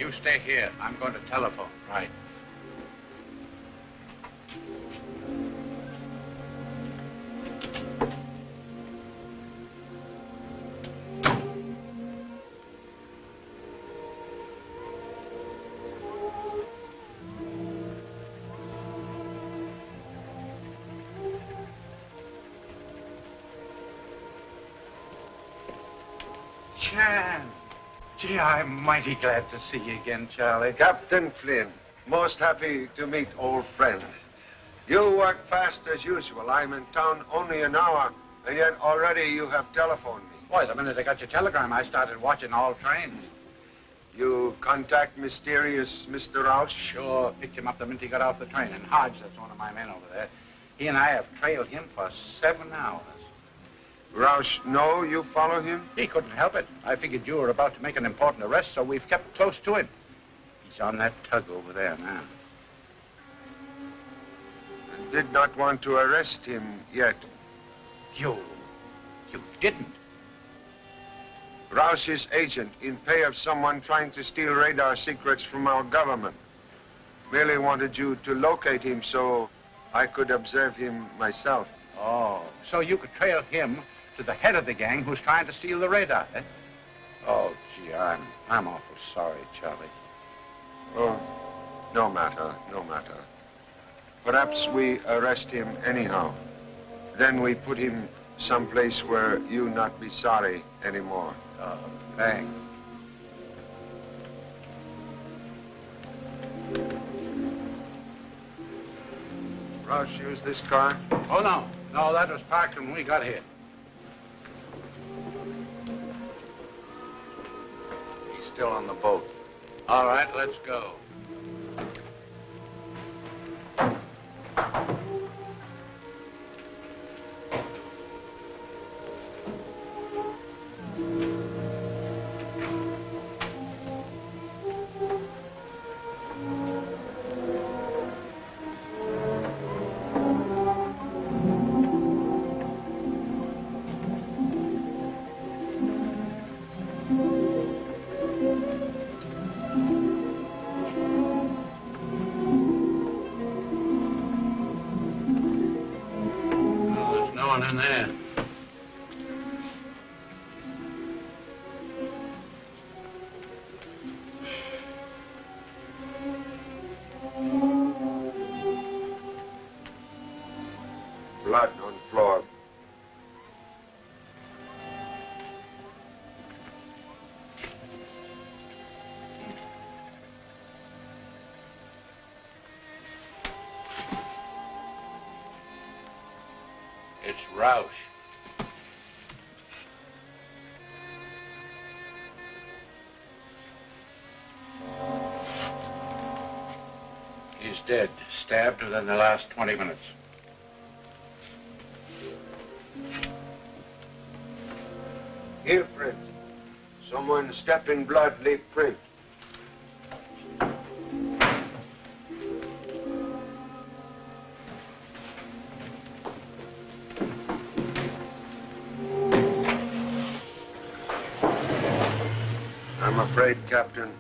You stay here. I'm going to telephone. Right. Chan. Gee, I'm mighty glad to see you again, Charlie. Captain Flynn, most happy to meet old friend. You work fast as usual. I'm in town only an hour, and yet already you have telephoned me. Boy, the minute I got your telegram, I started watching all trains. You contact mysterious Mr. Roush? Sure, picked him up the minute he got off the train. And Hodge, that's one of my men over there. He and I have trailed him for 7 hours. Roush, no, you follow him? He couldn't help it. I figured you were about to make an important arrest, so we've kept close to him. He's on that tug over there now. I did not want to arrest him yet. You didn't? Roush's agent in pay of someone trying to steal radar secrets from our government. Merely wanted you to locate him so I could observe him myself. Oh, so you could trail him to the head of the gang who's trying to steal the radar, eh? Oh, gee, I'm awful sorry, Charlie. Oh, no matter, no matter. Perhaps we arrest him anyhow. Then we put him someplace where you not be sorry anymore. Oh, thanks. Roush, use this car? Oh, no. No, that was parked when we got here. He's still on the boat. All right, let's go. In there. Blood on the floor. It's Roush. He's dead, stabbed within the last 20 minutes. Here, print. Someone stepped in blood, leave print. I'm afraid, Captain,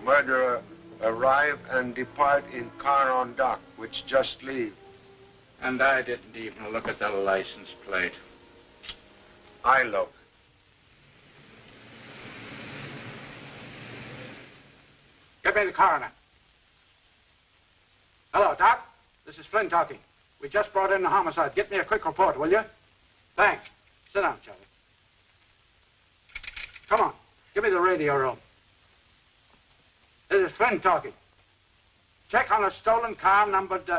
murderer arrive and depart in car on dock, which just leave. And I didn't even look at the license plate. I look. Get me the coroner. Hello, Doc. This is Flynn talking. We just brought in a homicide. Get me a quick report, will you? Thanks. Sit down, Charlie. Come on. Give me the radio room. This is Flynn talking. Check on a stolen car numbered,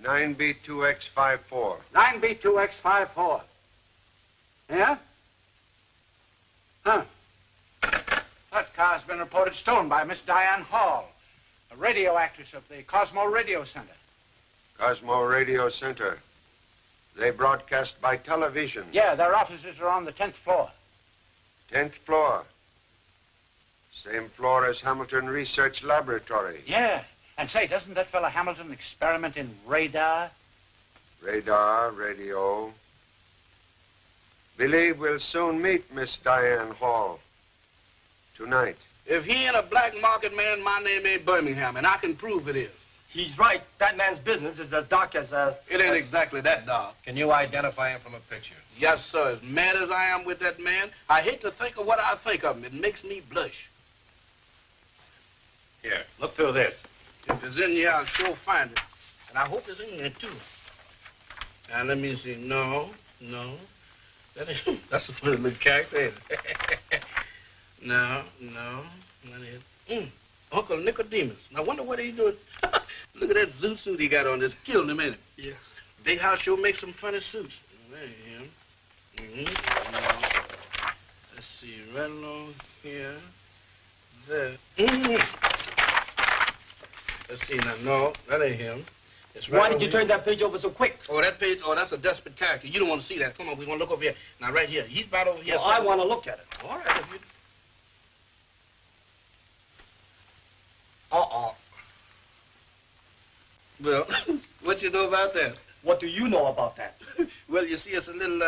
9B2X54. 9B2X54. Yeah? Huh. That car's been reported stolen by Miss Diane Hall, a radio actress of the Cosmo Radio Center. Cosmo Radio Center. They broadcast by television. Yeah, their offices are on the 10th floor. 10th floor. Same floor as Hamilton Research Laboratory. Yeah. And say, doesn't that fella Hamilton experiment in radar? Radar, radio. Believe we'll soon meet Miss Diane Hall. Tonight. If he ain't a black market man, my name ain't Birmingham, and I can prove it is. He's right. That man's business is as dark as... It ain't exactly that dark. Can you identify him from a picture? Yes, sir. As mad as I am with that man, I hate to think of what I think of him. It makes me blush. Here, look through this. If it's in here, I'll sure find it. And I hope it's in there, too. Now, let me see. No. That's a funny little character, ain't it? No. That is. Uncle Nicodemus. Now, I wonder what he's doing. Look at that zoot suit he got on. It's killing him, ain't it? Yeah. Big house sure makes some funny suits. There he is. Let's see. Right along here. There. Let's see now. No, that ain't him. It's right. Why did you turn that page over so quick? Oh, that page? Oh, that's a desperate character. You don't want to see that. Come on, we want to look over here. Now, right here. He's about over here. Well, I want to look at it. All right, if you... Well, what you know about that? What do you know about that? Well, you see, it's a little,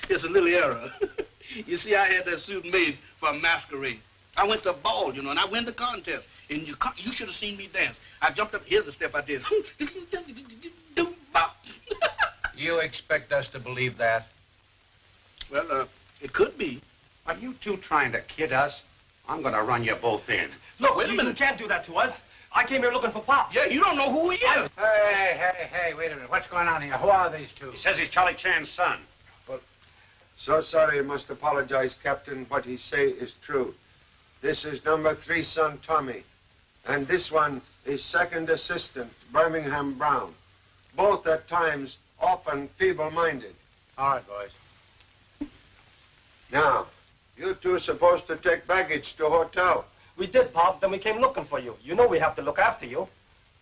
it's a little error. You see, I had that suit made for a masquerade. I went to a ball, you know, and I win the contest. And you should have seen me dance. I jumped up. Here's the step I did. You expect us to believe that? Well, it could be. Are you two trying to kid us? I'm going to run you both in. Look, wait a minute. You can't do that to us. I came here looking for Pop. Yeah, you don't know who he is. Hey, wait a minute. What's going on here? Who are these two? He says he's Charlie Chan's son. So sorry, must apologize, Captain. What he say is true. This is number 3 son, Tommy. And this one is second assistant, Birmingham Brown. Both at times often feeble-minded. All right, boys. Now, you two are supposed to take baggage to hotel. We did, Pop. Then we came looking for you. You know we have to look after you.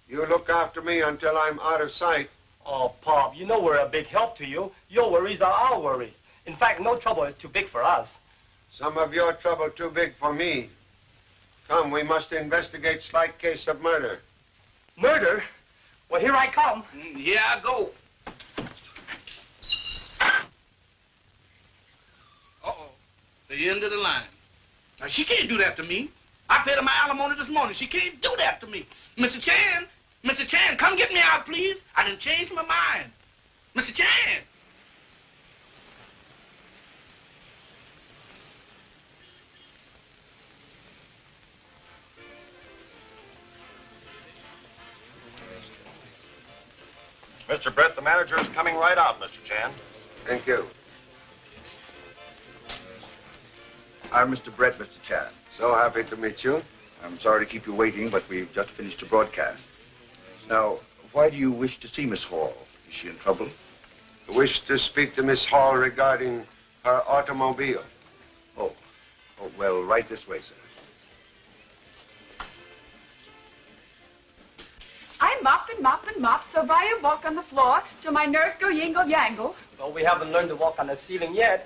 You look after me until I'm out of sight. Oh, Pop, you know we're a big help to you. Your worries are our worries. In fact, no trouble is too big for us. Some of your trouble too big for me. Come, we must investigate slight case of murder. Murder? Well, here I come. Here I go. Uh-oh. The end of the line. Now, she can't do that to me. I paid her my alimony this morning. She can't do that to me. Mr. Chan, come get me out, please. I didn't change my mind. Mr. Chan. Mr. Brett, the manager is coming right out, Mr. Chan. Thank you. I'm Mr. Brett, Mr. Chan. So happy to meet you. I'm sorry to keep you waiting, but we've just finished a broadcast. Now, why do you wish to see Miss Hall? Is she in trouble? I wish to speak to Miss Hall regarding her automobile. Oh, well, right this way, sir. I mop and mop and mop, so I walk on the floor till my nerves go yingle-yangle. Well, we haven't learned to walk on the ceiling yet.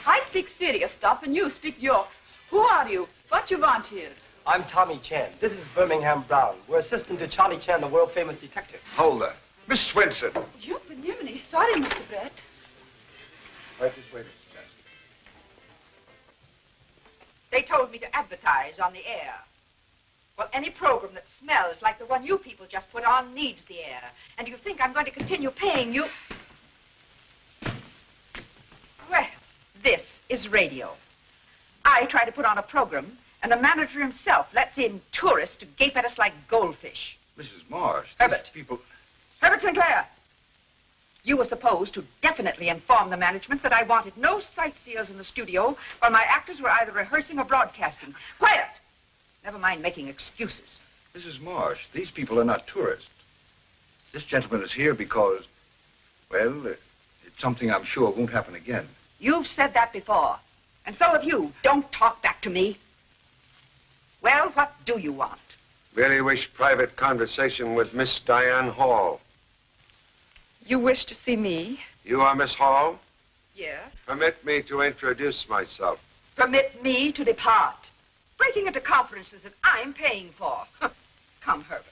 I speak serious stuff, and you speak Yorks. Who are you? What you want here? I'm Tommy Chan. This is Birmingham Brown. We're assistant to Charlie Chan, the world-famous detective. Hold there. Miss Swenson. You, Benimini. Sorry, Mr. Brett. Right this way, Mr. Chan. They told me to advertise on the air. Well, any program that smells like the one you people just put on needs the air. And you think I'm going to continue paying you? Well, this is radio. I try to put on a program, and the manager himself lets in tourists to gape at us like goldfish. Mrs. Marsh. Herbert. People... Herbert Sinclair. You were supposed to definitely inform the management that I wanted no sightseers in the studio while my actors were either rehearsing or broadcasting. Quiet! Never mind making excuses. Mrs. Marsh, these people are not tourists. This gentleman is here because, well, it's something I'm sure won't happen again. You've said that before. And so have you. Don't talk back to me. Well, what do you want? Really wish private conversation with Miss Diane Hall. You wish to see me? You are Miss Hall? Yes? Permit me to introduce myself. Permit me to depart. Breaking into conferences that I'm paying for. Come, Herbert.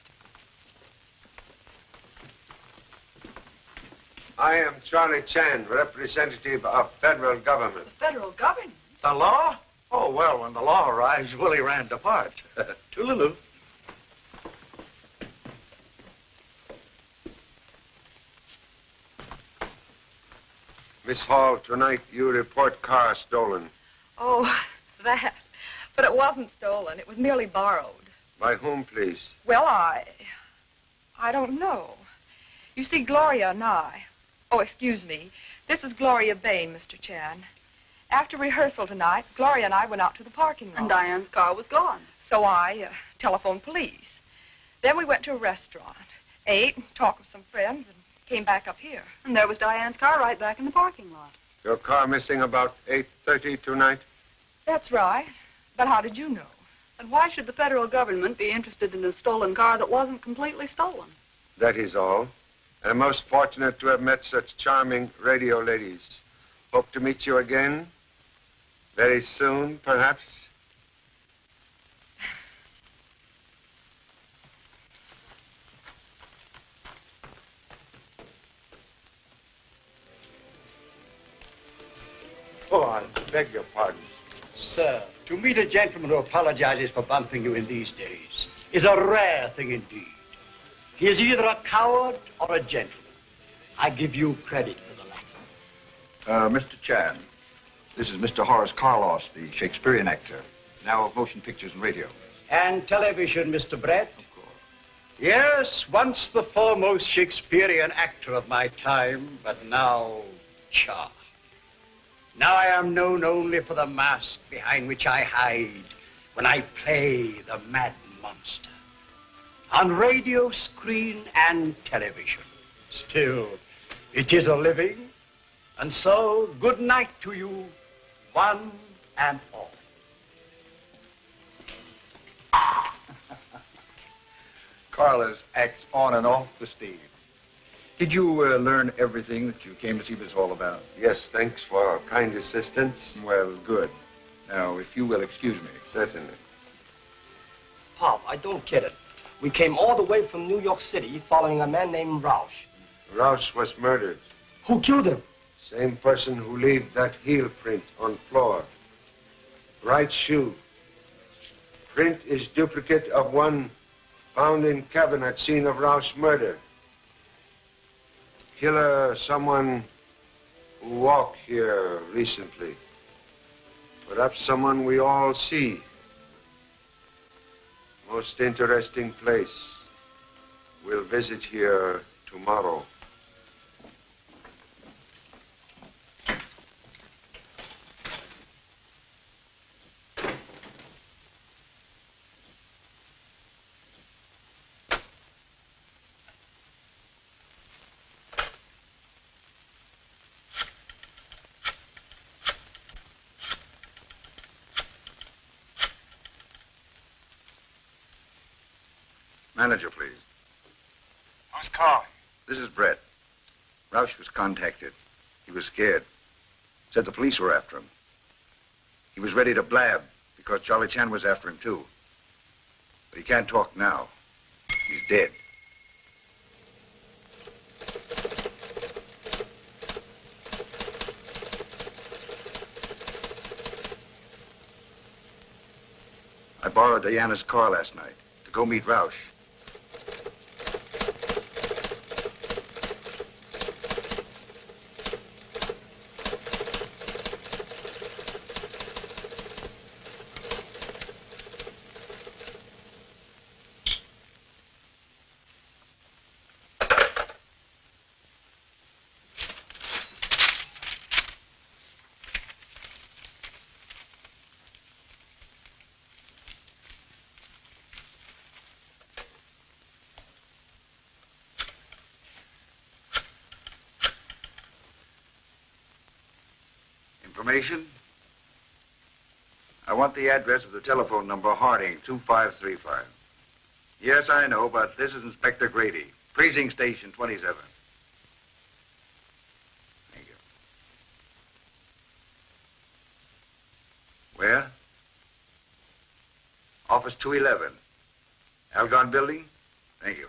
I am Charlie Chan, representative of federal government. The federal government? The law? Oh, well, when the law arrives, Willie Rand departs. Toodaloo. Miss Hall, tonight you report car stolen. Oh, that. But it wasn't stolen. It was merely borrowed. By whom, please? Well, I don't know. You see, Gloria and I... Oh, excuse me. This is Gloria Bayne, Mr. Chan. After rehearsal tonight, Gloria and I went out to the parking lot. And Diane's car was gone. So I telephoned police. Then we went to a restaurant, ate, and talked with some friends, and came back up here. And there was Diane's car right back in the parking lot. Your car missing about 8:30 tonight? That's right. But how did you know? And why should the federal government be interested in a stolen car that wasn't completely stolen? That is all. And I'm most fortunate to have met such charming radio ladies. Hope to meet you again. Very soon, perhaps. Oh, I beg your pardon. Sir, to meet a gentleman who apologizes for bumping you in these days is a rare thing indeed. He is either a coward or a gentleman. I give you credit for the latter. Mr. Chan, this is Mr. Horace Carlos, the Shakespearean actor, now of motion pictures and radio. And television, Mr. Brett? Of course. Yes, once the foremost Shakespearean actor of my time, but now, cha. Now I am known only for the mask behind which I hide when I play the mad monster. On radio, screen, and television. Still, it is a living. And so, good night to you, one and all. Carlos acts on and off the stage. Did you learn everything that you came to see this all about? Yes, thanks for kind assistance. Well, good. Now, if you will excuse me. Certainly. Pop, I don't get it. We came all the way from New York City following a man named Roush. Roush was murdered. Who killed him? Same person who left that heel print on floor. Right shoe. Print is duplicate of one found in cabin at scene of Roush murder. Killer, someone who walked here recently. Perhaps someone we all see. Most interesting place. We'll visit here tomorrow. Manager, please. Who's calling? This is Brett. Roush was contacted. He was scared. Said the police were after him. He was ready to blab because Charlie Chan was after him, too. But he can't talk now. He's dead. I borrowed Diana's car last night to go meet Roush. Information? I want the address of the telephone number, Harding, 2535. Yes, I know, but this is Inspector Grady, Precinct Station 27. Thank you. Where? Office 211. Algon Building? Thank you.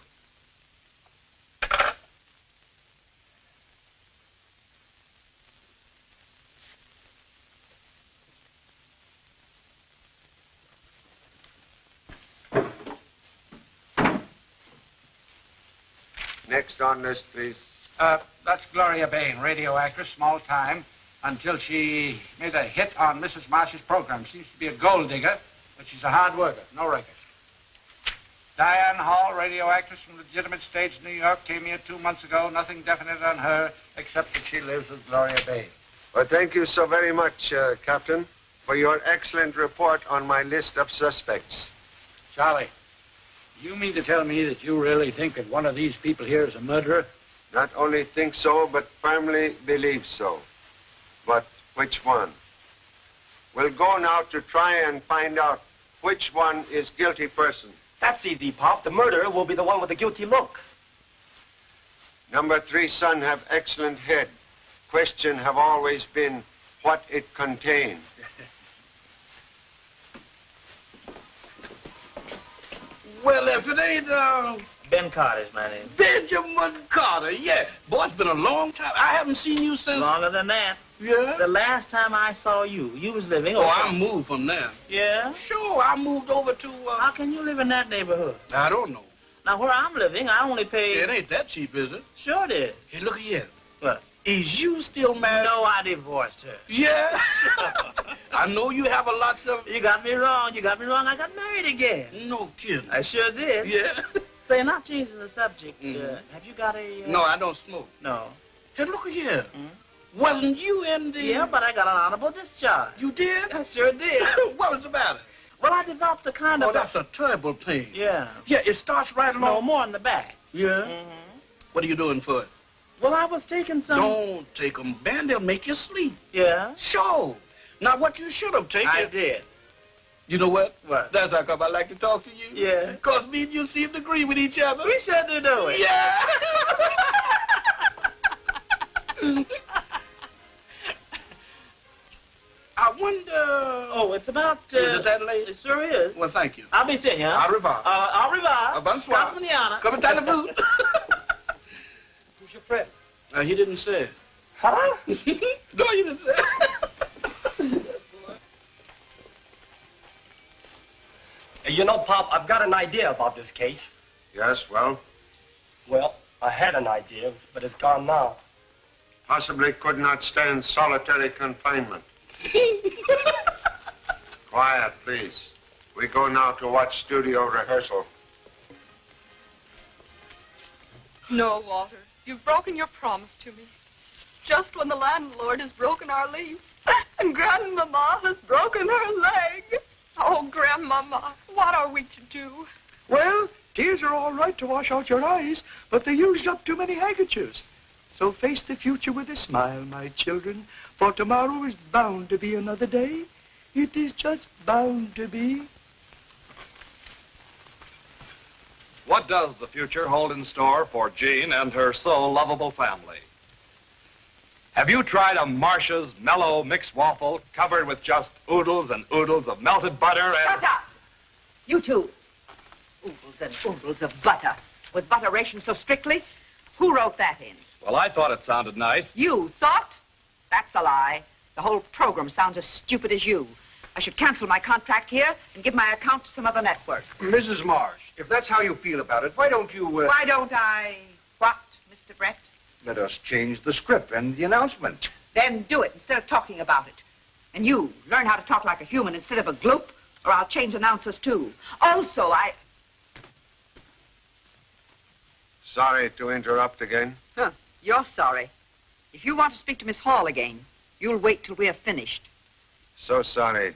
Next on list, please. That's Gloria Bayne, radio actress, small time, until she made a hit on Mrs. Marsh's program. Seems to be a gold digger, but she's a hard worker, no record. Diane Hall, radio actress from legitimate stage, New York, came here 2 months ago. Nothing definite on her, except that she lives with Gloria Bayne. Well, thank you so very much, Captain, for your excellent report on my list of suspects. Charlie, you mean to tell me that you really think that one of these people here is a murderer? Not only think so, but firmly believe so. But which one? We'll go now to try and find out which one is guilty person. That's easy, Pop. The murderer will be the one with the guilty look. Number 3 son have excellent head. Question have always been what it contained. Well, if it ain't, Ben Carter's my name. Benjamin Carter, yeah. Boy, it's been a long time. I haven't seen you since... Longer than that. Yeah? The last time I saw you, you was living... Oh, I moved from there. Yeah? Sure, I moved over to, How can you live in that neighborhood? I don't know. Now, where I'm living, I only pay... It ain't that cheap, is it? Sure it is. Hey, look here. What? Is you still married? No, I divorced her. Yeah? I know you have a lot of... You got me wrong. You got me wrong. I got married again. No kidding. I sure did. Yeah? Say, not changing the subject. Have you got a... No, I don't smoke. No. Hey, look here. Wasn't you in the... Yeah, but I got an honorable discharge. You did? I sure did. What was the matter? Well, I developed a kind of... Oh, that's a terrible pain. Yeah. Yeah, it starts right along... No, more in the back. Yeah? What are you doing for it? Well, I was taking some... Don't take them, Ben. They'll make you sleep. Yeah? Sure. Now, what you should have taken... I did. You know what? What? That's how come I like to talk to you. Yeah. Because me and you seem to agree with each other. We sure do, don't we? Yeah. I wonder... Oh, it's about... Is it that late? It sure is. Well, thank you. I'll be seeing you. Au revoir. Au revoir. Bonsoir. Casa mañana. Come and boot. Who's your friend? He didn't say. Huh? No, you didn't say. You know, Pop, I've got an idea about this case. Yes, well, Well, I had an idea, but it's gone now. possibly could not stand solitary confinement. Quiet, please. We go now to watch studio rehearsal. No, Walter. You've broken your promise to me. Just when the landlord has broken our lease, and Grandmama has broken her leg. Oh, Grandmama, what are we to do? Well, tears are all right to wash out your eyes, but they used up too many handkerchiefs. So face the future with a smile, my children, for tomorrow is bound to be another day. It is just bound to be. What does the future hold in store for Jean and her so lovable family? Have you tried a Marcia's mellow mixed waffle covered with just oodles and oodles of melted butter and... Shut up! You two. Oodles and oodles of butter. With butter rationed so strictly? Who wrote that in? Well, I thought it sounded nice. You thought? That's a lie. The whole program sounds as stupid as you. I should cancel my contract here and give my account to some other network. Mrs. Marsh, if that's how you feel about it, why don't you, Why don't I... What, Mr. Brett? let us change the script and the announcement? Then do it instead of talking about it. And you, learn how to talk like a human instead of a gloop, or I'll change announcers, too. Also, Sorry to interrupt again. Huh, you're sorry. If you want to speak to Miss Hall again, you'll wait till we're finished. So sorry.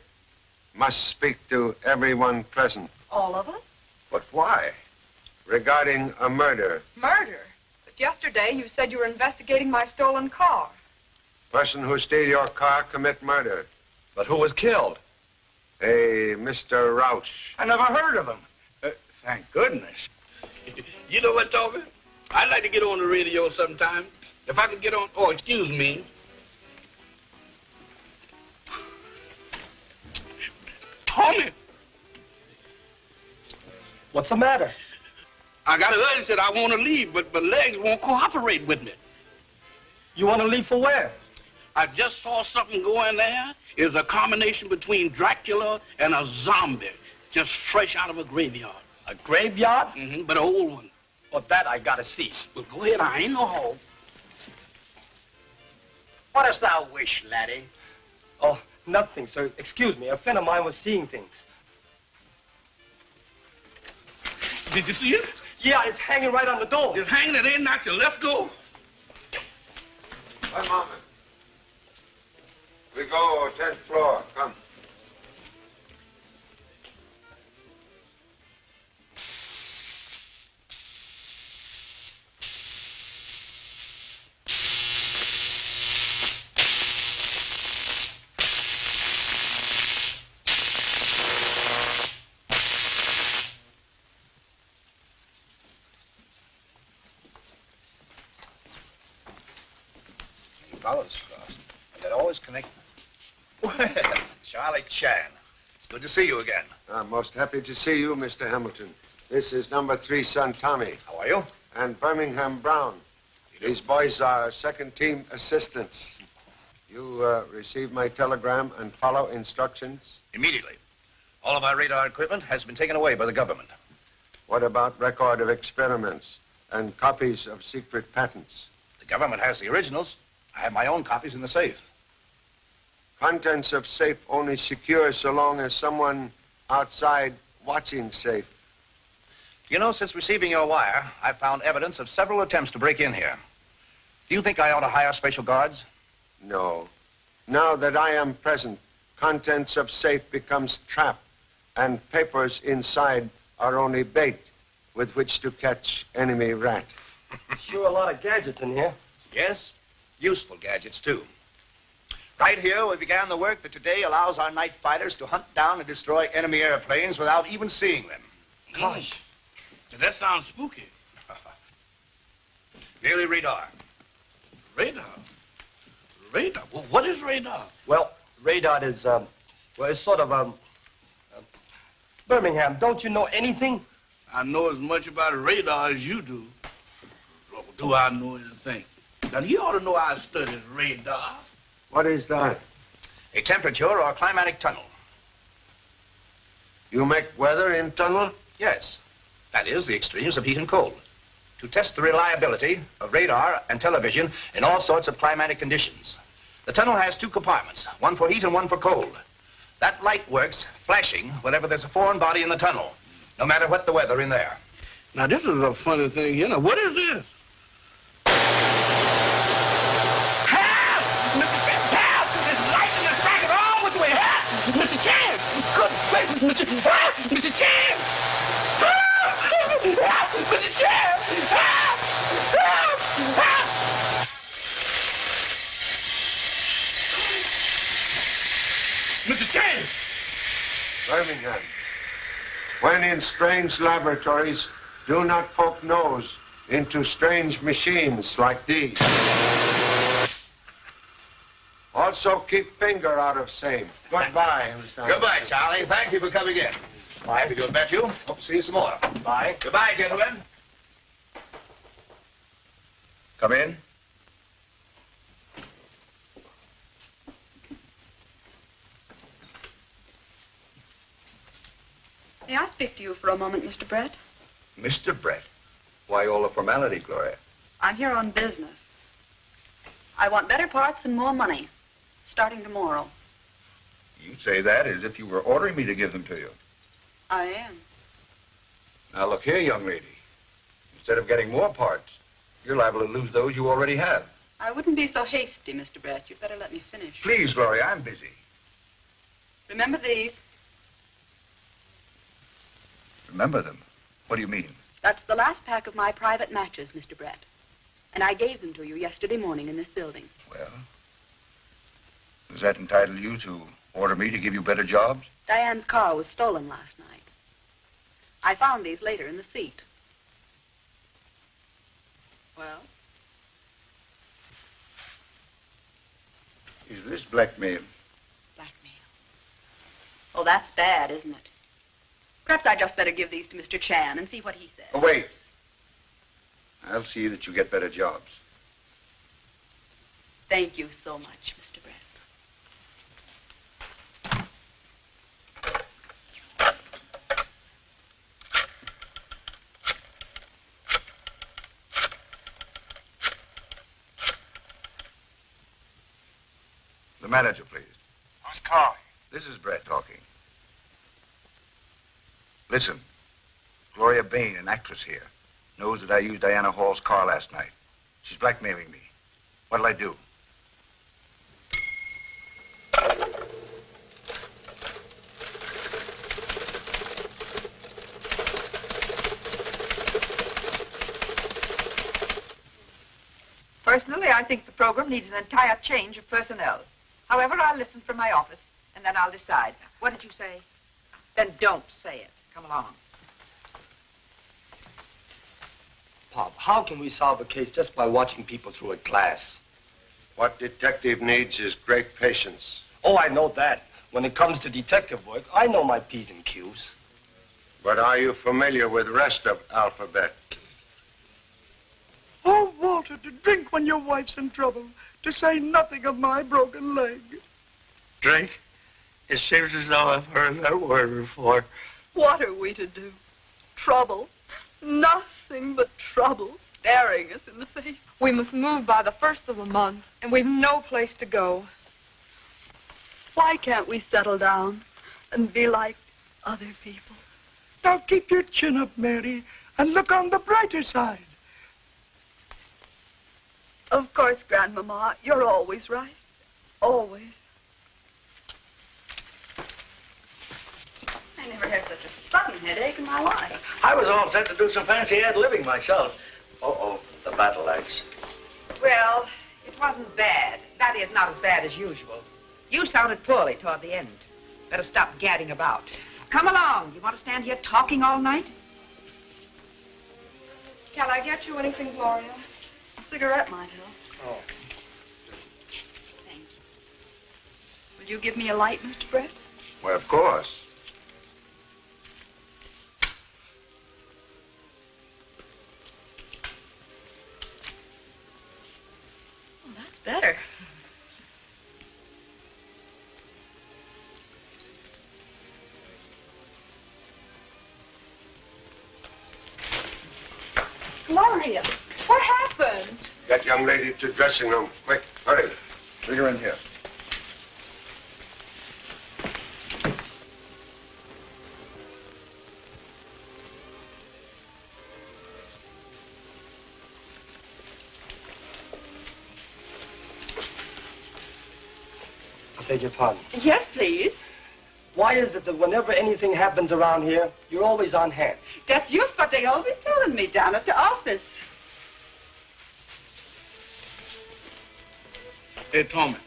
Must speak to everyone present All of us? But why? regarding a murder. Murder? But yesterday you said you were investigating my stolen car. Person who steal your car commit murder. But who was killed? A Mr. Roush. I never heard of him. Thank goodness. You know what, Toby? I'd like to get on the radio sometime. If I could get on... Oh, excuse me. Tommy! What's the matter? I got an urge that I want to leave, but my legs won't cooperate with me. You want to leave for where? I just saw something going there. It's a combination between Dracula and a zombie, just fresh out of a graveyard. A graveyard? But an old one. Well, that I gotta see. Well, go ahead. I ain't no hog. What dost thou wish, laddie? Oh, nothing, sir. Excuse me. A friend of mine was seeing things. Did you see it? Yeah, it's hanging right on the door. It's hanging it in, not your left door. One moment. We go 10th floor. Come. Follows across. And they're always connected. Well, Charlie Chan. It's good to see you again. I'm most happy to see you, Mr. Hamilton. This is number 3 son Tommy. How are you? And Birmingham Brown. These boys are second-team assistants. You received my telegram and follow instructions? Immediately. All of our radar equipment has been taken away by the government. What about record of experiments and copies of secret patents? The government has the originals. I have my own copies in the safe. Contents of safe only secure so long as someone outside watching safe. You know, since receiving your wire, I've found evidence of several attempts to break in here. Do you think I ought to hire special guards? No. Now that I am present, contents of safe becomes trap, and papers inside are only bait with which to catch enemy rat. Sure a lot of gadgets in here. Yes, useful gadgets, too. Right here, we began the work that today allows our night fighters to hunt down and destroy enemy airplanes without even seeing them. Gosh. That sounds spooky. Merely radar. Radar? Radar? Well, what is radar? Well, radar is, well, it's sort of, Birmingham, don't you know anything? I know as much about radar as you do. Oh, do I know anything? Now, you ought to know I studied radar. What is that? A temperature or climatic tunnel. You make weather in tunnel? Yes. That is, the extremes of heat and cold. To test the reliability of radar and television in all sorts of climatic conditions. The tunnel has 2 compartments, one for heat and one for cold. That light works flashing whenever there's a foreign body in the tunnel, no matter what the weather in there. Now, this is a funny thing here. Now, what is this? Mr. Chance! Good gracious, Mr. Chance! Mr. Chance! Mr. Chance! Birmingham. When in strange laboratories, do not poke nose into strange machines like these. Also, keep finger out of same. Goodbye, Mr. Goodbye, Charlie. Thank you for coming in. Happy to have met you. Hope to see you some more. Bye. Goodbye, gentlemen. Come in. May I speak to you for a moment, Mr. Brett? Mr. Brett. Why all the formality, Gloria? I'm here on business. I want better parts and more money, starting tomorrow. You say that as if you were ordering me to give them to you. I am. Now, look here, young lady. Instead of getting more parts, you're liable to lose those you already have. I wouldn't be so hasty, Mr. Brett. You'd better let me finish. Please, Gloria, I'm busy. Remember these? Remember them? What do you mean? That's the last pack of my private matches, Mr. Brett. And I gave them to you yesterday morning in this building. Well, does that entitle you to order me to give you better jobs? Diane's car was stolen last night. I found these later in the seat. Well? Is this blackmail? Blackmail. Oh, that's bad, isn't it? Perhaps I'd just better give these to Mr. Chan and see what he says. Oh, wait. I'll see that you get better jobs. Thank you so much, Mr. Brett. manager, please. Who's calling? This is Brett talking. Listen, Gloria Bayne, an actress here, knows that I used Diana Hall's car last night. She's blackmailing me. What'll I do? Personally, I think the program needs an entire change of personnel. However, I'll listen from my office, and then I'll decide. What did you say? Then don't say it. Come along. Pop, how can we solve a case just by watching people through a glass? What detective needs is great patience. Oh, I know that. When it comes to detective work, I know my P's and Q's. But are you familiar with the rest of alphabet? Oh, Walter, to drink when your wife's in trouble, to say nothing of my broken leg. Drink? It seems as though I've heard that word before. What are we to do? Trouble. Nothing but trouble staring us in the face. We must move by the 1st of the month, and we've no place to go. Why can't we settle down and be like other people? Now keep your chin up, Mary, and look on the brighter side. Of course, Grandmama, you're always right. Always. I never had such a sudden headache in my life. I was all set to do some fancy ad-libbing myself. Uh-oh, the battle axe. Well, it wasn't bad. That is, not as bad as usual. You sounded poorly toward the end. Better stop gadding about. Come along. You want to stand here talking all night? Can I get you anything, Gloria? A cigarette might help. Oh. Thank you. Will you give me a light, Mr. Brett? Well, of course. Oh, that's better. Gloria, what happened? Get young lady to dressing room. Quick, hurry. Bring her in here. I beg your pardon. Yes, please. Why is it that whenever anything happens around here, you're always on hand? That's just what they always telling me down at the office. Hey, Tommy,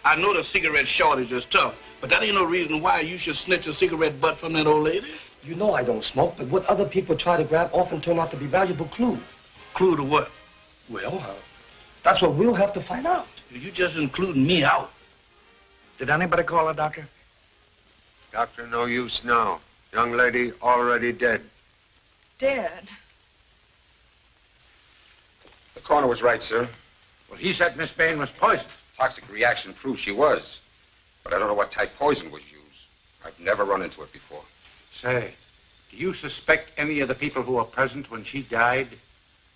I know the cigarette shortage is tough, but that ain't no reason why you should snitch a cigarette butt from that old lady. You know I don't smoke, but what other people try to grab often turn out to be valuable clues. Clue to what? Well, that's what we'll have to find out. You just including me out. Did anybody call a doctor? Doctor, no use now. Young lady already dead. Dead. The coroner was right, sir. Well, he said Miss Bayne was poisoned. Toxic reaction proves she was. But I don't know what type poison was used. I've never run into it before. Say, do you suspect any of the people who were present when she died?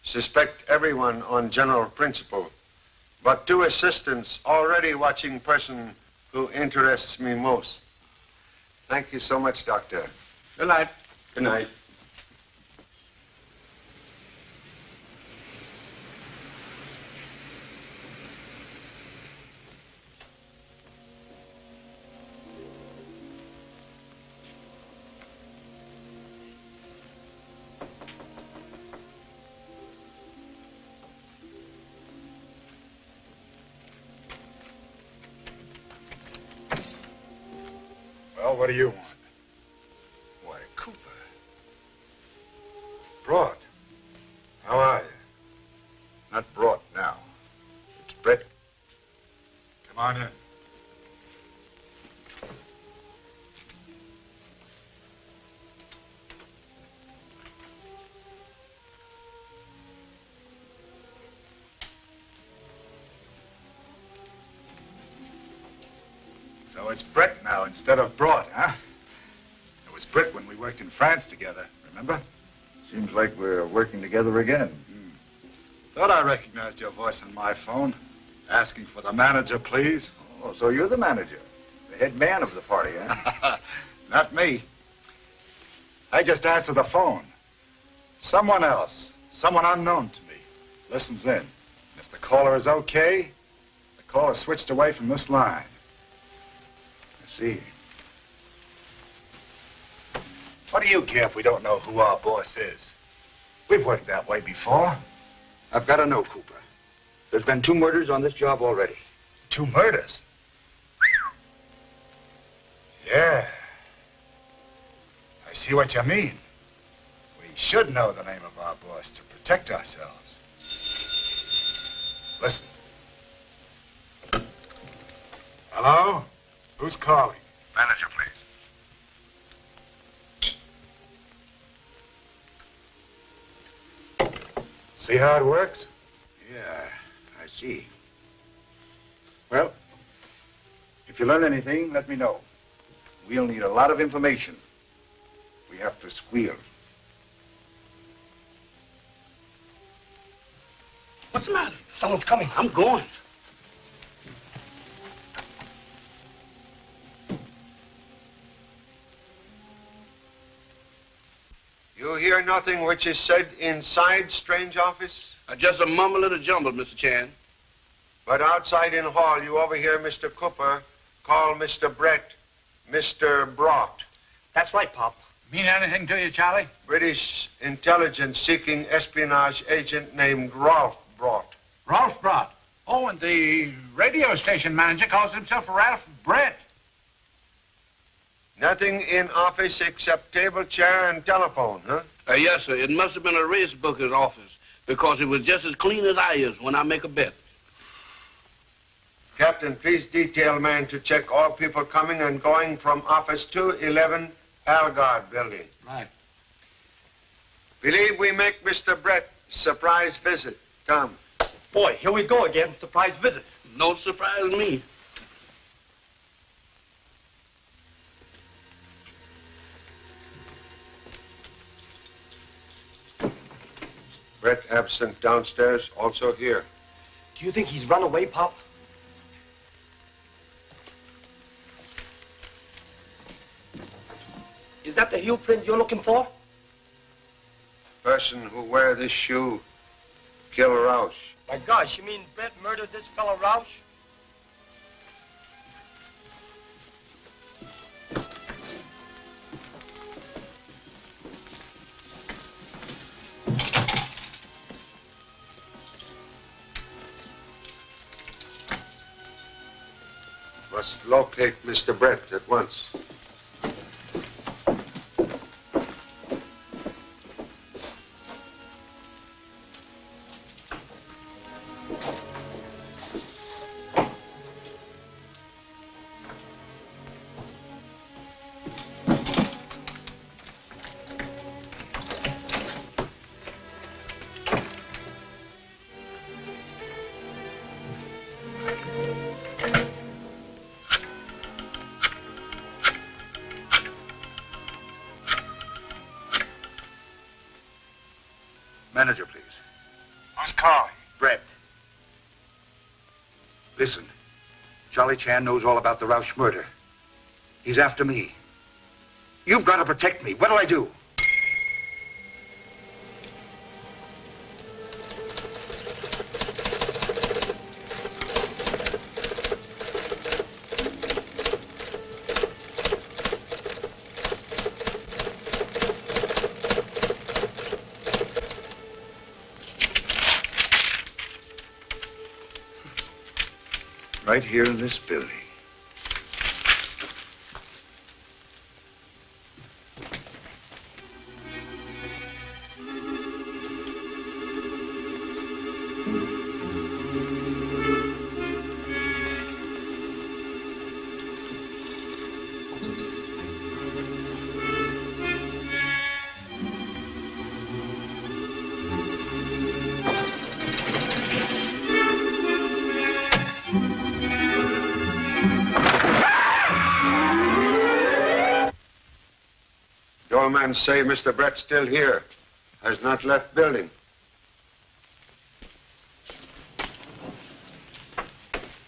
Suspect everyone on general principle. But two assistants already watching person who interests me most. Thank you so much, Doctor. Good night. Good night. Well, what do you want? Why, Cooper. Broad. How are you? Not Broad now. It's Brett. Come on in. So it's Brett now instead of Broad, huh? It was Brett when we worked in France together, remember? Seems like we're working together again. Thought I recognized your voice on my phone. Asking for the manager, please. Oh, Oh, so you're the manager, the head man of the party, huh? Not me. I just answer the phone. Someone else, someone unknown to me, listens in. If the caller is okay, the call is switched away from this line. I see. What do you care if we don't know who our boss is? We've worked that way before. I've got to know, Cooper. There's been 2 murders on this job already. 2 murders? Yeah. I see what you mean. We should know the name of our boss to protect ourselves. Listen. Hello? Who's calling? Manager, please. See how it works? Yeah, I see. Well, if you learn anything, let me know. We'll need a lot of information. We have to squeal. What's the matter? Someone's coming. I'm going. You hear nothing which is said inside strange office? Just a mumble and a jumble, Mr. Chan. But outside in hall, you overhear Mr. Cooper call Mr. Brett Mr. Brought. That's right, Pop. Mean anything to you, Charlie? British intelligence seeking espionage agent named Rolf Brought. Rolf Brott. Oh, and the radio station manager calls himself Ralph Brett. Nothing in office except table, chair, and telephone, huh? Yes, sir. It must have been a race booker's office because it was just as clean as I is when I make a bet. Captain, please detail man to check all people coming and going from office 211 Algard building. Right. Believe we make Mr. Brett surprise visit. Come. Boy, here we go again. Surprise visit. Don't surprise me. Brett absent downstairs, also here. Do you think he's run away, Pop? Is that the heel print you're looking for? Person who wear this shoe, kill Roush. My gosh, you mean Brett murdered this fellow Roush? Must locate Mr. Brett at once. Manager, please. Who's calling? Brett. Listen, Charlie Chan knows all about the Roush murder. He's after me. You've got to protect me. What'll I do? Right here in this building. Doorman say Mr. Brett's still here. Has not left building.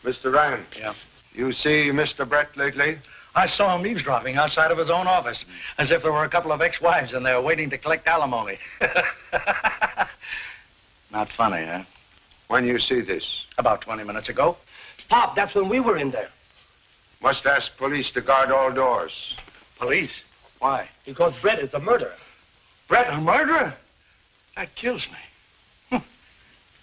Mr. Rand. Yeah. You see Mr. Brett lately? I saw him eavesdropping outside of his own office, as if there were a couple of ex-wives in there waiting to collect alimony. Not funny, huh? When you see this? About 20 minutes ago. Pop, that's when we were in there. Must ask police to guard all doors. Police? Why? Because Brett is a murderer. Brett, a murderer? That kills me.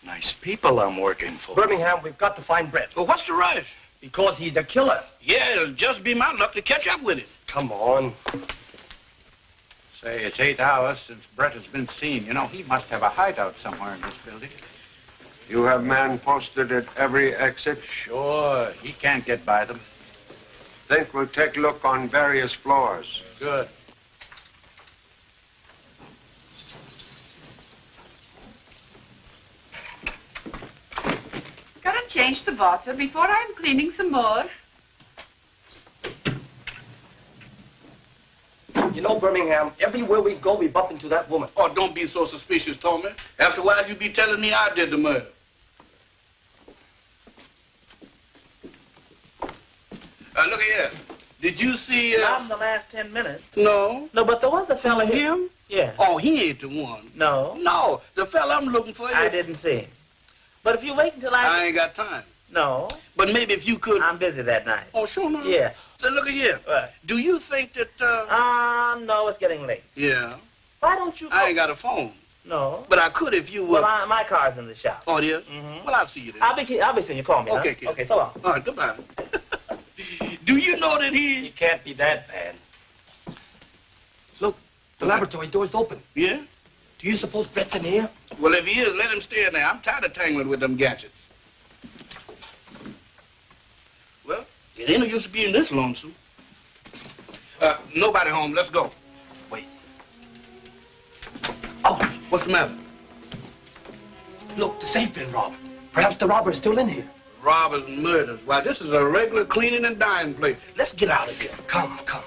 Nice people I'm working for. Birmingham, we've got to find Brett. Well, what's the rush? Because he's a killer. Yeah, it'll just be my luck to catch up with him. Come on. Say, it's 8 hours since Brett has been seen. You know, he must have a hideout somewhere in this building. You have men posted at every exit? Sure, he can't get by them. Think we'll take a look on various floors. Good. Gotta change the water before I'm cleaning some more. You know, Birmingham, everywhere we go, we bump into that woman. Oh, don't be so suspicious, Tommy. After a while, you be telling me I did the murder. Look here. Did you see... Not in the last 10 minutes. No. No, but there was a fella here. Him? Yeah. Oh, he ain't the one. No. No, the fella I'm looking for. I didn't see him. But if you wait until I ain't got time. No. But maybe if you could... I'm busy that night. Oh, sure not. Yeah. So look here. What? Do you think that... No, it's getting late. Yeah. Why don't you... I ain't got a phone. No. But I could if you would... Well, my car's in the shop. Oh, it is? Mm-hmm. Well, I'll see you then. I'll be seeing you. Call me, Okay, huh? kid. Okay, so long. All right, goodbye. Do you know that He can't be that bad. Look, the laboratory door's open. Yeah? Do you suppose Brett's in here? Well, if he is, let him stay in there. I'm tired of tangling with them gadgets. Well, it ain't no use being this lonesome. Nobody home. Let's go. Wait. Oh, what's the matter? Look, the safe been robbed. Perhaps the robber's still in here. Robbers and murders. Why, this is a regular cleaning and dyeing place. Let's get out of here. Come, come.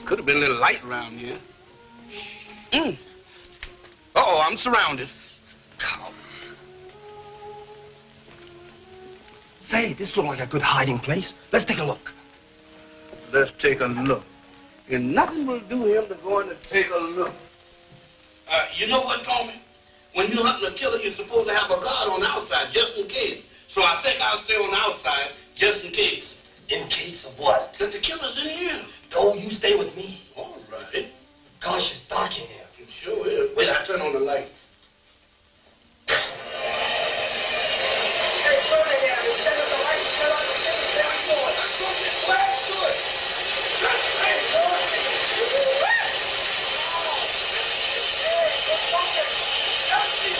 Could have been a little light around here. Uh-oh, I'm surrounded. Come. Say, this looks like a good hiding place. Let's take a look. Let's take a look. And nothing will do him to go in and take a look. You know what, Tommy? When you're hunting a killer, you're supposed to have a guard on the outside, just in case. So I think I'll stay on the outside, just in case. In case of what? That the killer's in here. No, you stay with me. All right. Gosh, it's dark in here. It sure is. Wait, I turn on the light. Hey, turn it here. Set up the light, set up the thing, there we go. Let's do it. Let's do it. Let's do it. Hey, good fucking. Let's see.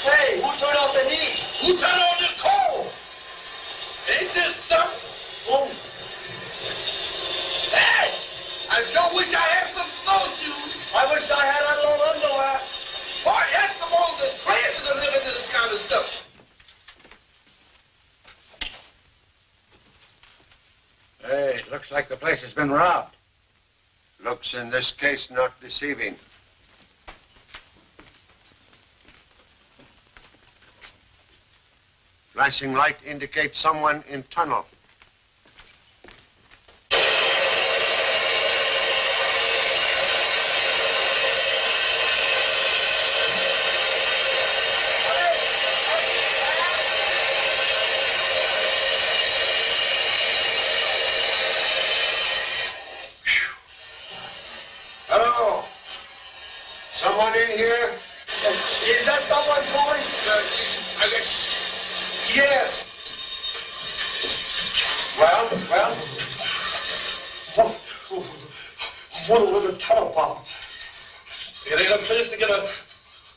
Hey, who turned off the heat? Who turned on this coal? Ain't this something? Oh. Hey! I sure wish I had some snowshoes. I wish I had a little underwear. Boy, Eskimos are crazy to live in this kind of stuff. Hey, it looks like the place has been robbed. Looks in this case not deceiving. Flashing light indicates someone in tunnel. Hello? Someone in here? Is that someone calling? I guess. Yes. Well? What a little tunnel, Pop. It ain't a place to get a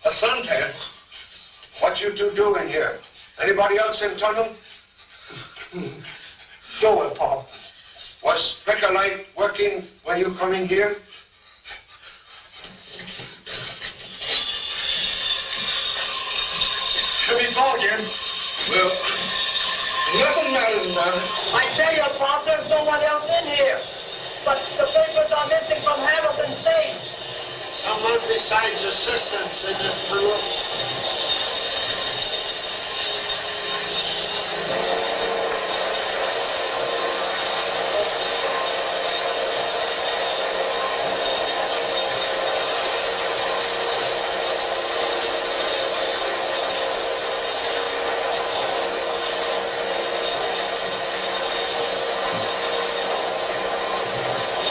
suntan. What you two doing here? Anybody else in tunnel? Go it, Pop. Was flicker light working when you come in here? same ballgame. Well, nothing matters now. I tell you, Pop, there's no one else in here. But the papers are missing from Hamilton's safe. Someone besides assistants in this room.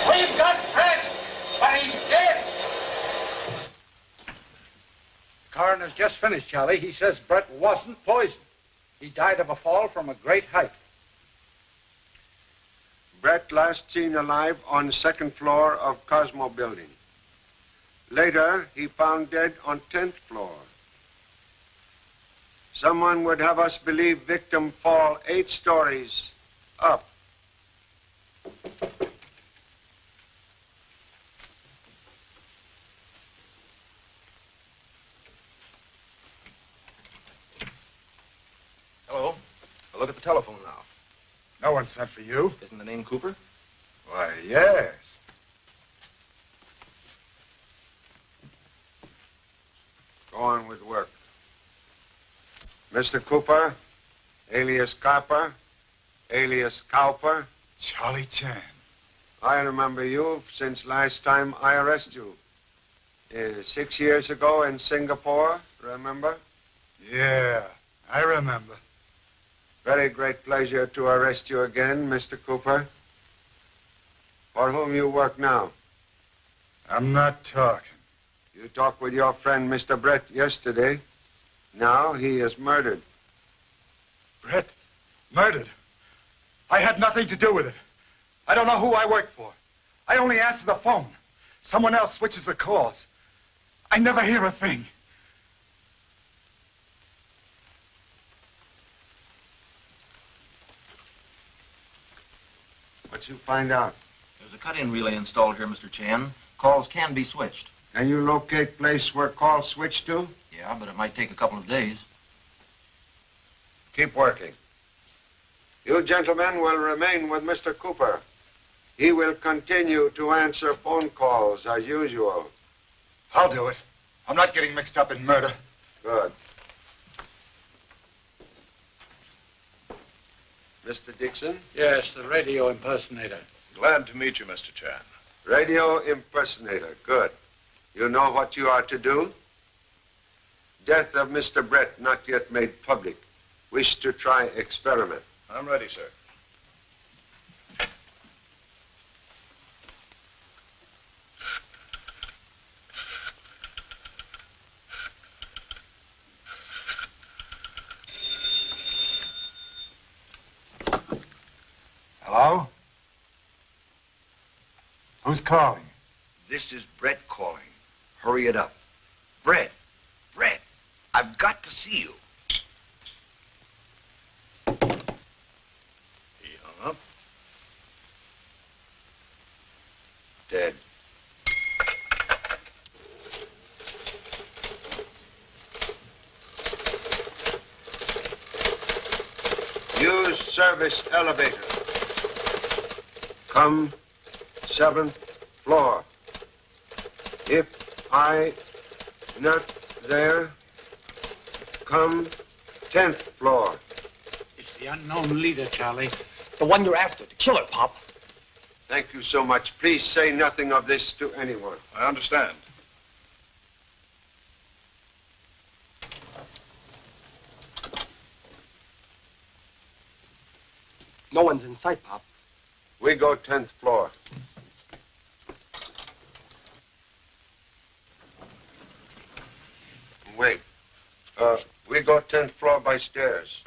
We've got Brett, but he's dead. The coroner's just finished, Charlie. He says Brett wasn't poisoned. He died of a fall from a great height. Brett last seen alive on the second floor of Cosmo Building. Later, he found dead on 10th floor. Someone would have us believe victim fall 8 stories up. Hello. I'll look at the telephone now. No one sent for you. Isn't the name Cooper? Why, yes. Go on with work. Mr. Cooper, alias Copper, alias Cowper. Charlie Chan. I remember you since last time I arrested you. 6 years ago in Singapore, remember? Yeah, I remember. Very great pleasure to arrest you again, Mr. Cooper. For whom you work now? I'm not talking. You talked with your friend, Mr. Brett, yesterday. Now he is murdered. Brett? Murdered? I had nothing to do with it. I don't know who I work for. I only answer the phone. Someone else switches the calls. I never hear a thing. What'd you find out? There's a cut-in relay installed here, Mr. Chan. Calls can be switched. Can you locate place where calls switch to? Yeah, but it might take a couple of days. Keep working. You gentlemen will remain with Mr. Cooper. He will continue to answer phone calls as usual. I'll do it. I'm not getting mixed up in murder. Good. Mr. Dixon? Yes, the radio impersonator. Glad to meet you, Mr. Chan. Radio impersonator. Good. You know what you are to do? Death of Mr. Brett not yet made public. Wish to try experiment. I'm ready, sir. Hello? Who's calling? This is Brett calling. Hurry it up. Brett, I've got to see you. He hung up. Dead. Use service elevator. Come 7th floor. If I not there, come 10th floor. It's the unknown leader, Charlie. The one you're after, the killer, Pop. Thank you so much. Please say nothing of this to anyone. I understand. No one's in sight, Pop. We go 10th floor. Wait. We go 10th floor by stairs.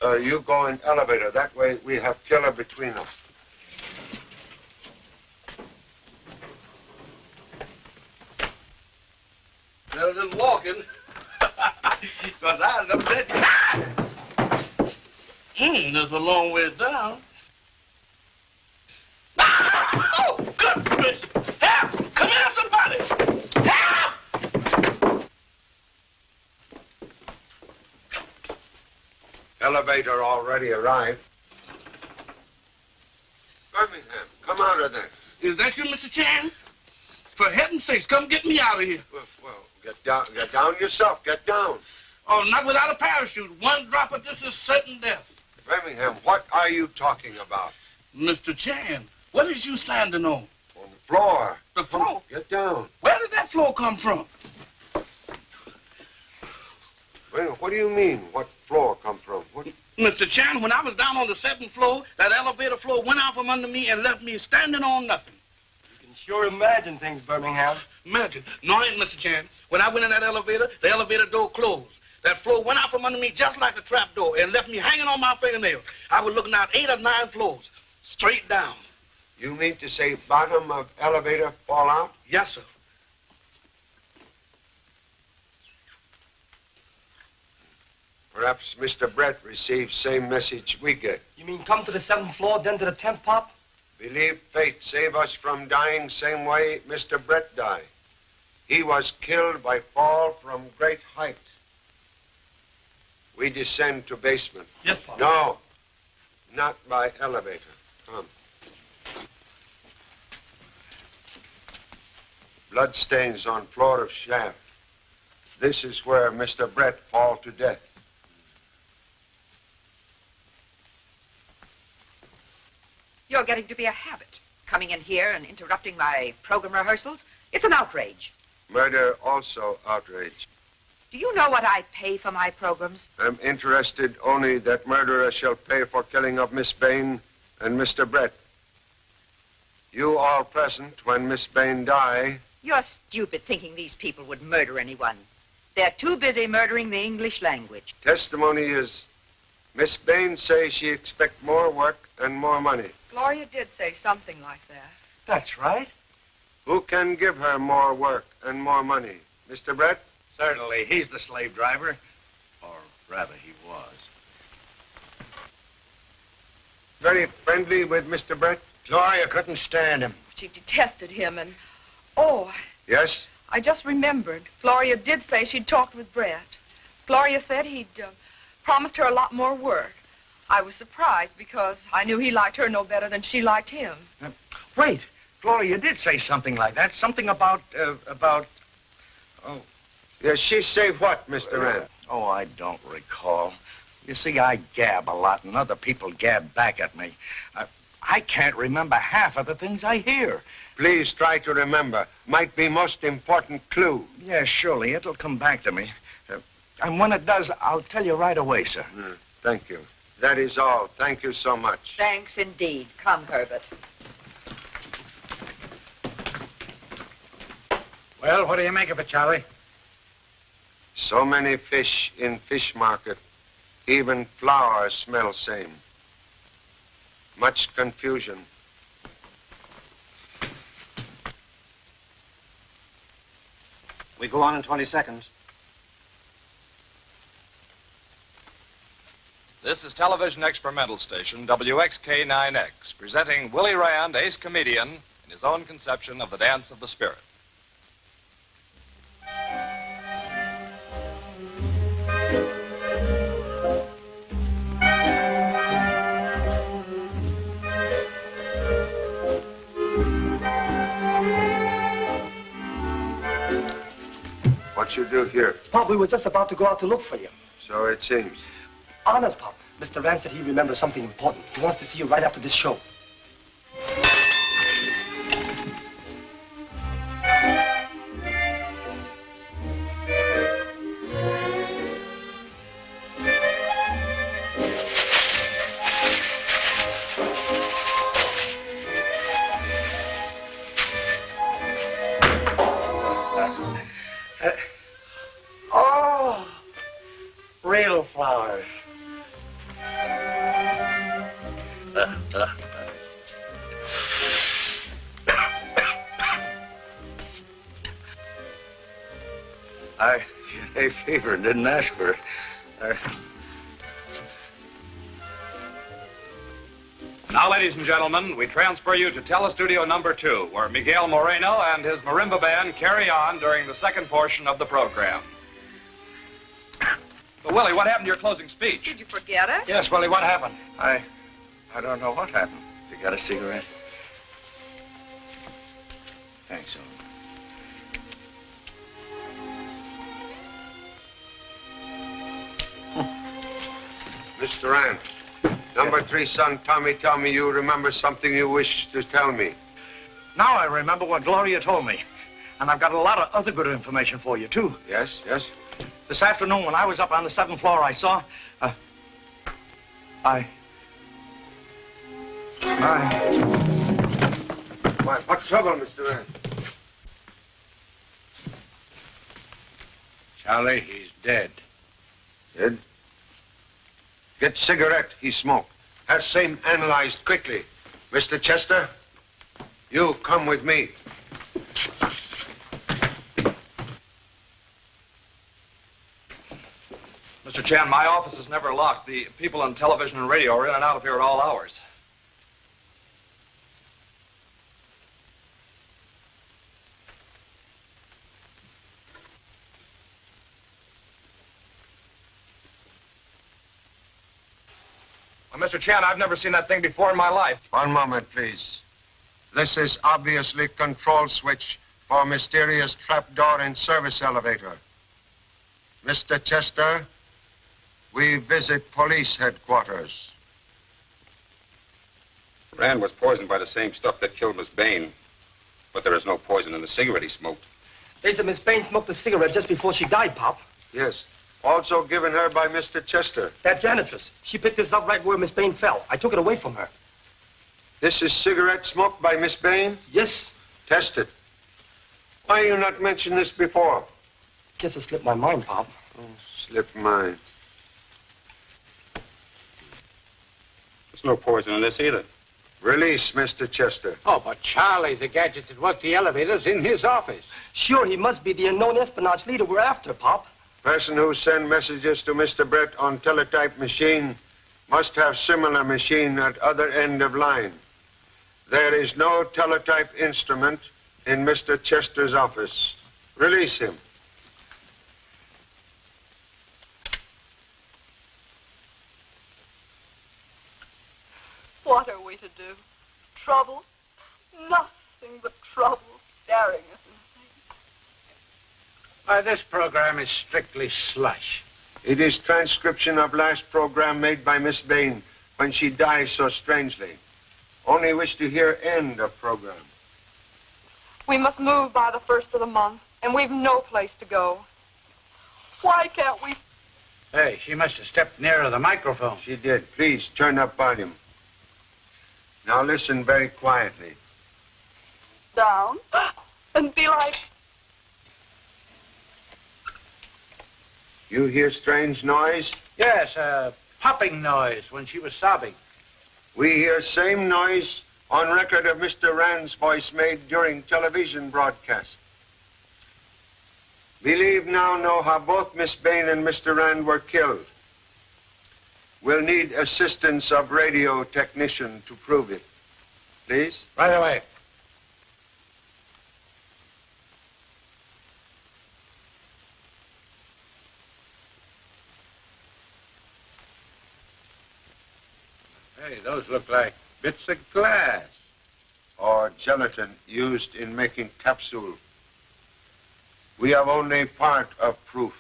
You go in elevator. That way we have killer between us. Better than walking. Because I'd never said, that's a long way down. Oh, goodness! Help! Come here, somebody! Help! Elevator already arrived. Birmingham, come out of there. Is that you, Mr. Chan? For heaven's sakes, come get me out of here. Well, get down yourself. Get down. Oh, not without a parachute. One drop of this is certain death. Birmingham, what are you talking about? Mr. Chan, what is you standing on? On the floor. The floor? Get down. Where did that floor come from? Well, what do you mean, what floor come from? What? Mr. Chan, when I was down on the 7th floor, that elevator floor went out from under me and left me standing on nothing. You can sure imagine things, Birmingham. Imagine. No, I ain't, Mr. Chan. When I went in that elevator, the elevator door closed. That floor went out from under me just like a trap door and left me hanging on my fingernail. I was looking out 8 or 9 floors, straight down. You mean to say bottom of elevator fall out? Yes, sir. Perhaps Mr. Brett received same message we get. You mean come to the 7th floor, then to the 10th, Pop? Believe fate save us from dying same way Mr. Brett died. He was killed by fall from great height. We descend to basement. Yes, Pop. No, not by elevator. Come. Blood stains on floor of shaft. This is where Mr. Brett fall to death. You're getting to be a habit, coming in here and interrupting my program rehearsals. It's an outrage. Murder also outrage. Do you know what I pay for my programs? I'm interested only that murderer shall pay for killing of Miss Bayne and Mr. Brett. You all present when Miss Bayne die. You're stupid thinking these people would murder anyone. They're too busy murdering the English language. Testimony is Miss Bayne say she expect more work and more money. Gloria did say something like that. That's right. Who can give her more work and more money? Mr. Brett? Certainly. He's the slave driver. Or rather, he was. Very friendly with Mr. Brett? Gloria couldn't stand him. She detested him and... Oh, Yes? I just remembered. Gloria did say she'd talked with Brett. Gloria said he'd promised her a lot more work. I was surprised because I knew he liked her no better than she liked him. Wait. Gloria did say something like that. Something about... Oh. Yes, she say what, Mr. Rand? Oh, I don't recall. You see, I gab a lot, and other people gab back at me. I can't remember half of the things I hear. Please try to remember. Might be most important clue. Yeah, surely. It'll come back to me. And when it does, I'll tell you right away, sir. Thank you. That is all. Thank you so much. Thanks indeed. Come, Herbert. Well, what do you make of it, Charlie? So many fish in fish market. Even flour smell same. Much confusion. We go on in 20 seconds. This is television experimental station WXK9X, presenting Willie Rand, ace comedian, in his own conception of the dance of the spirit. What you do here? Pop, we were just about to go out to look for you. So it seems. Honest, Pop. Mr. Rand said he remembers something important. He wants to see you right after this show. Oh, real flowers. I had fever and didn't ask for it. Now, ladies and gentlemen, we transfer you to Telestudio number 2, where Miguel Moreno and his marimba band carry on during the second portion of the program. But, Willie, what happened to your closing speech? Did you forget it? Yes, Willie, what happened? I don't know what happened. You got a cigarette? Thanks, Owen. Mr. Rand, number 3 son, Tommy, tell me you remember something you wish to tell me. Now I remember what Gloria told me. And I've got a lot of other good information for you, too. Yes, yes? This afternoon, when I was up on the 7th floor, I saw... Why, what trouble, Mr. Rand? Charlie, he's dead. Dead? Get cigarette he smoked. Have same analyzed quickly. Mr. Chester, you come with me. Mr. Chan, my office is never locked. The people on television and radio are in and out of here at all hours. Well, Mr. Chan, I've never seen that thing before in my life. One moment, please. This is obviously control switch for mysterious trapdoor in service elevator. Mr. Chester, we visit police headquarters. Rand was poisoned by the same stuff that killed Miss Bayne. But there is no poison in the cigarette he smoked. They said Miss Bayne smoked a cigarette just before she died, Pop. Yes. Also given her by Mr. Chester. That janitress. She picked this up right where Miss Bayne fell. I took it away from her. This is cigarette smoked by Miss Bayne? Yes. Test it. Why you not mention this before? Guess it slipped my mind, Pop. Oh, slipped mind. There's no poison in this either. Release, Mr. Chester. Oh, but Charlie, the gadget that worked the elevators in his office. Sure, he must be the unknown espionage leader we're after, Pop. Person who send messages to Mr. Brett on teletype machine must have similar machine at other end of line. There is no teletype instrument in Mr. Chester's office. Release him. What are we to do? Trouble? Nothing but trouble staring us in the face. Why, this program is strictly slush. It is transcription of last program made by Miss Bayne when she died so strangely. Only wish to hear end of program. We must move by the 1st of the month, and we've no place to go. Why can't we... Hey, she must have stepped nearer the microphone. She did. Please, turn up volume. Now listen very quietly. Down and be like... You hear strange noise? Yes, a popping noise when she was sobbing. We hear same noise on record of Mr. Rand's voice made during television broadcast. Believe now know how both Miss Bayne and Mr. Rand were killed. We'll need assistance of radio technician to prove it. Please? Right away. Hey, those look like bits of glass. Or gelatin used in making capsule. We have only part of proof.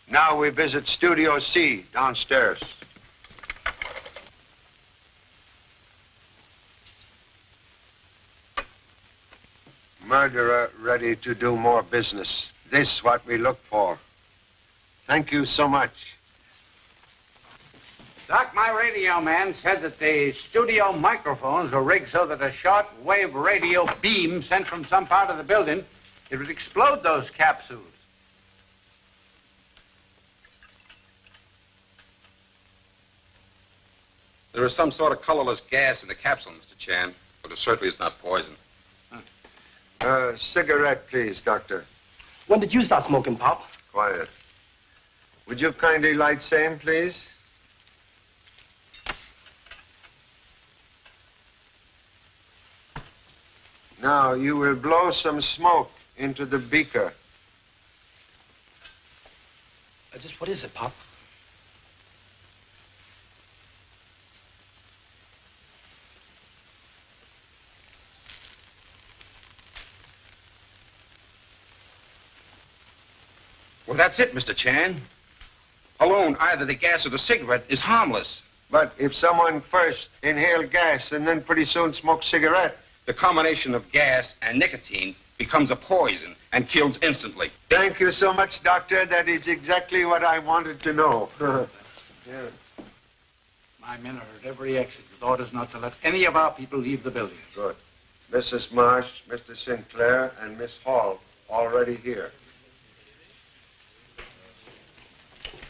Now we visit Studio C downstairs. Murderer ready to do more business. This what we look for. Thank you so much. Doc, my radio man said that the studio microphones were rigged so that a short-wave radio beam sent from some part of the building, it would explode those capsules. There is some sort of colorless gas in the capsule, Mr. Chan, but it certainly is not poison. Cigarette, please, Doctor. When did you start smoking, Pop? Quiet. Would you kindly light same, please? Now, you will blow some smoke into the beaker. Just what is it, Pop? Well, that's it, Mr. Chan. Alone, either the gas or the cigarette is harmless. But if someone first inhaled gas and then pretty soon smoked cigarette, the combination of gas and nicotine becomes a poison and kills instantly. Thank you so much, Doctor. That is exactly what I wanted to know. Yeah. My men are at every exit with orders not to let any of our people leave the building. Good. Mrs. Marsh, Mr. Sinclair, and Miss Hall already here.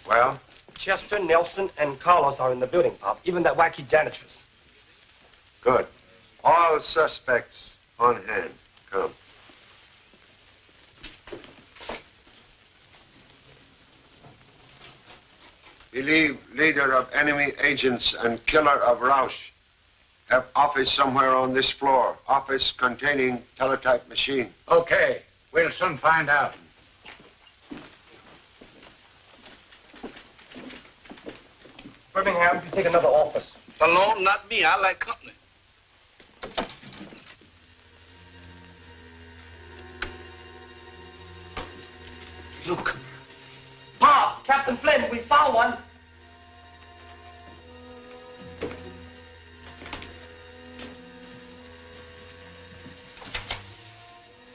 Well? Chester, Nelson, and Carlos are in the building, Pop. Even that wacky janitress. Good. All suspects on hand. Come. Believe leader of enemy agents and killer of Rausch. Have office somewhere on this floor. Office containing teletype machine. Okay. We'll soon find out. Birmingham, you take another office. Alone, not me. I like company. Look. Pop, Captain Flynn, we found one.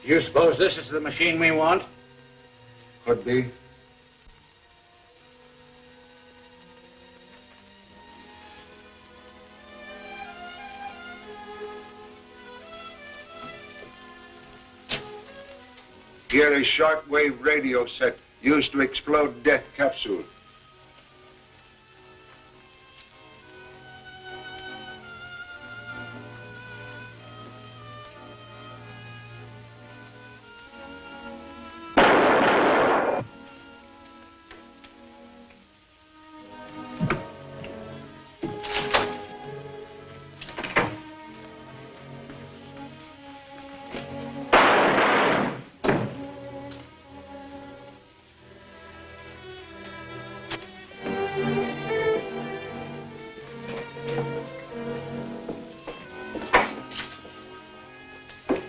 You suppose this is the machine we want? Could be. Here is shortwave radio set used to explode death capsule.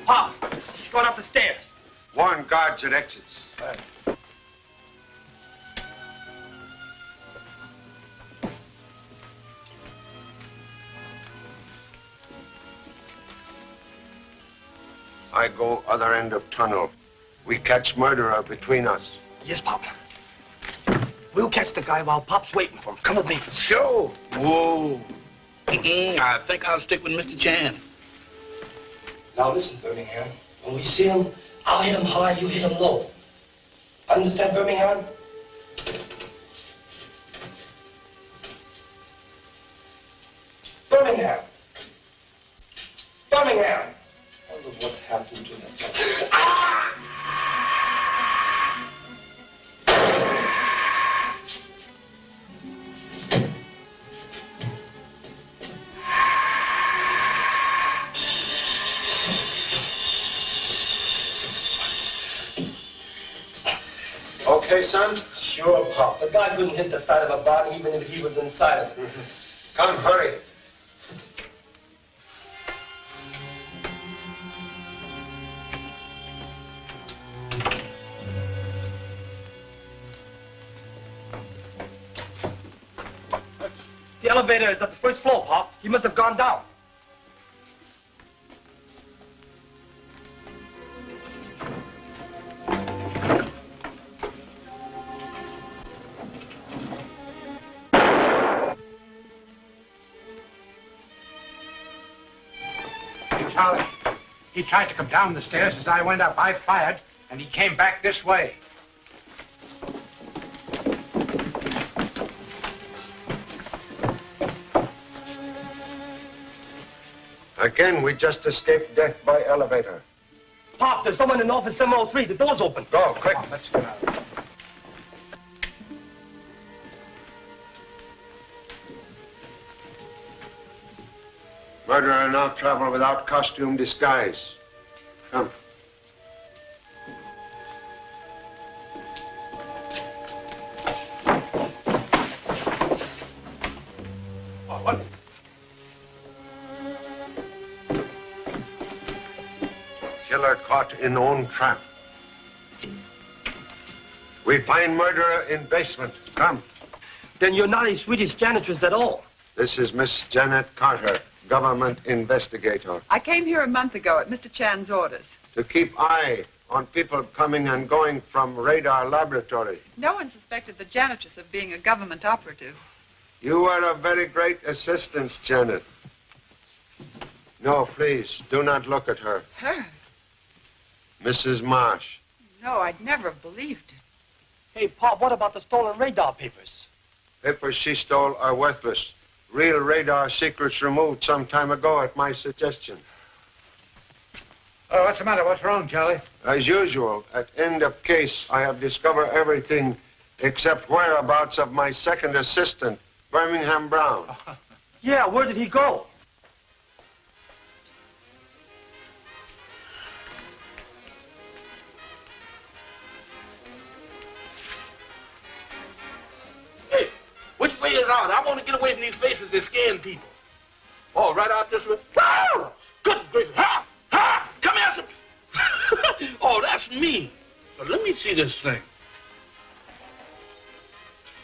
Pop, she's going up the stairs. Warn guards at exits. Right. I go other end of tunnel. We catch murderer between us. Yes, Pop. We'll catch the guy while Pop's waiting for him. Come with me. Sure. Whoa. I think I'll stick with Mr. Chan. Now listen, Birmingham. When we see him, I'll hit him high, you hit him low. Understand, Birmingham? Birmingham! Birmingham! I wonder what happened to that. Okay, son? Sure, Pop. The guy couldn't hit the side of a body even if he was inside of it. Come, hurry. The elevator is at the first floor, Pop. He must have gone down. Charlie, he tried to come down the stairs as I went up. I fired, and he came back this way. Again, we just escaped death by elevator. Pop, there's someone in office 703. The door's open. Go, quick. Come on, let's get out. Murderer now travel without costume disguise. Come. Killer caught in own trap. We find murderer in basement. Come. Then you're not a Swedish janitress at all. This is Miss Janet Carter, government investigator. I came here a month ago at Mr. Chan's orders. To keep eye on people coming and going from radar laboratory. No one suspected the janitress of being a government operative. You are a very great assistance, Janet. No, please, do not look at her. Her? Mrs. Marsh. No, I'd never have believed it. Hey, Pop, what about the stolen radar papers? Papers she stole are worthless. Real radar secrets removed some time ago at my suggestion. Oh, what's the matter? What's wrong, Charlie? As usual, at end of case, I have discovered everything except whereabouts of my second assistant, Birmingham Brown. Yeah, where did he go? Hey, which way is out? I want to get away from these faces that scaring people. Oh, right out this way? Oh, good gracious. Ha! Ha! Come here, some... Oh, that's me. But let me see this thing.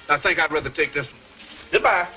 I think I'd rather take this one. Goodbye.